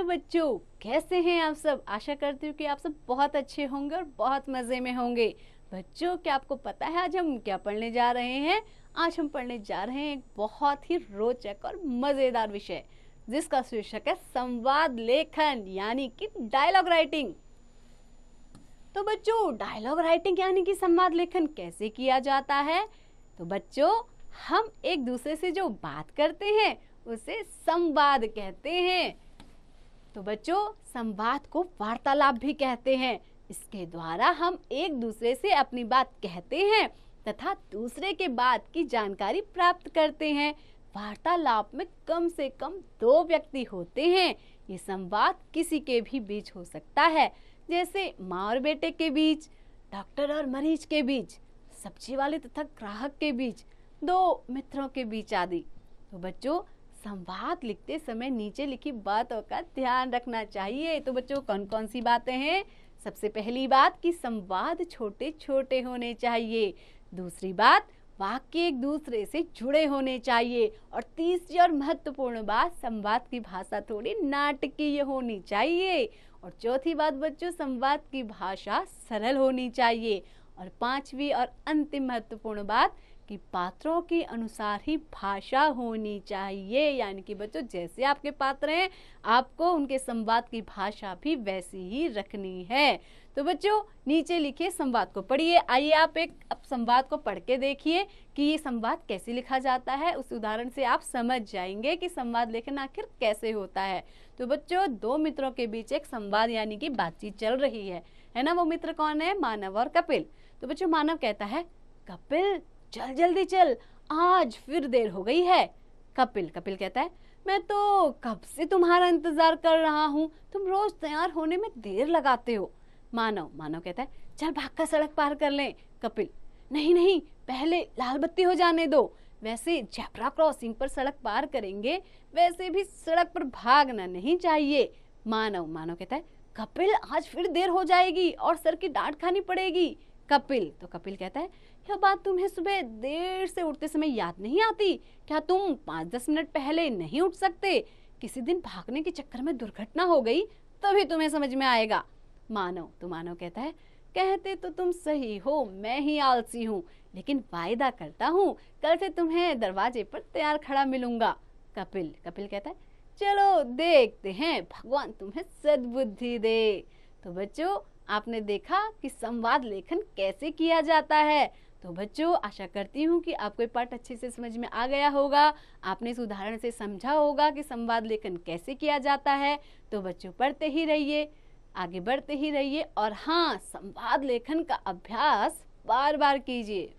Hello बच्चों, कैसे हैं आप सब। आशा करती हूँ कि आप सब बहुत अच्छे होंगे और बहुत मज़े में होंगे। बच्चों, क्या आपको पता है आज हम क्या पढ़ने जा रहे हैं। आज हम पढ़ने जा रहे हैं एक बहुत ही रोचक और मज़ेदार विषय, जिसका शीर्षक है संवाद लेखन यानी कि डायलॉग राइटिंग। तो बच्चों, डायलॉग राइटिंग यानी कि संवाद लेखन कैसे किया जाता है। तो बच्चों, हम एक दूसरे से जो बात करते हैं उसे संवाद कहते हैं। तो बच्चों, संवाद को वार्तालाप भी कहते हैं। इसके द्वारा हम एक दूसरे से अपनी बात कहते हैं तथा दूसरे के बात की जानकारी प्राप्त करते हैं। वार्तालाप में कम से कम 2 व्यक्ति होते हैं। ये संवाद किसी के भी बीच हो सकता है, जैसे माँ और बेटे के बीच, डॉक्टर और मरीज के बीच, सब्जी वाले तथा ग्राहक के बीच, 2 मित्रों के बीच आदि। तो बच्चों, संवाद लिखते समय नीचे लिखी बातों का ध्यान रखना चाहिए। तो बच्चों, कौन कौन सी बातें हैं। सबसे पहली बात कि संवाद छोटे छोटे होने चाहिए। दूसरी बात, वाक्य एक दूसरे से जुड़े होने चाहिए। और तीसरी और महत्वपूर्ण बात, संवाद की भाषा थोड़ी नाटकीय होनी चाहिए। और चौथी बात बच्चों, संवाद की भाषा सरल होनी चाहिए। और पांचवी और अंतिम महत्वपूर्ण बात कि पात्रों के अनुसार ही भाषा होनी चाहिए। यानी कि बच्चों, जैसे आपके पात्र हैं, आपको उनके संवाद की भाषा भी वैसी ही रखनी है। तो बच्चों, नीचे लिखे संवाद को पढ़िए। आइए आप अब संवाद को पढ़ के देखिए कि ये संवाद कैसे लिखा जाता है। उस उदाहरण से आप समझ जाएंगे कि संवाद लेखन आखिर कैसे होता है। तो बच्चों, 2 मित्रों के बीच एक संवाद यानी कि बातचीत चल रही है ना। वो मित्र कौन है? मानव और कपिल। तो बच्चों, मानव कहता है, कपिल चल जल्दी चल, आज फिर देर हो गई है। कपिल कहता है, मैं तो कब से तुम्हारा इंतजार कर रहा हूँ, तुम रोज तैयार होने में देर लगाते हो। मानव कहता है, चल भागकर सड़क पार कर लें। कपिल, नहीं, पहले लाल बत्ती हो जाने दो। वैसे जेब्रा क्रॉसिंग पर सड़क पार करेंगे, वैसे भी सड़क पर भागना नहीं चाहिए। मानव कहता है, कपिल आज फिर देर हो जाएगी और सर की डांट खानी पड़ेगी। कपिल कहता है, यह बात तुम्हें सुबह देर से उठते समय याद नहीं आती क्या? तुम 5-10 मिनट पहले नहीं उठ सकते? किसी दिन भागने के चक्कर में दुर्घटना हो गई, तभी तुम्हें समझ में आएगा। मानव कहता है, कहते तो तुम सही हो, मैं ही आलसी हूँ, लेकिन वायदा करता हूँ कल से तुम्हें दरवाजे पर तैयार खड़ा मिलूंगा। कपिल कहता है, चलो देखते हैं, भगवान तुम्हें सद्बुद्धि दे। तो बच्चों, आपने देखा कि संवाद लेखन कैसे किया जाता है। तो बच्चों, आशा करती हूँ कि आपको ये पाठ अच्छे से समझ में आ गया होगा। आपने इस उदाहरण से समझा होगा कि संवाद लेखन कैसे किया जाता है। तो बच्चों, पढ़ते ही रहिए, आगे बढ़ते ही रहिए और हाँ, संवाद लेखन का अभ्यास बार बार कीजिए।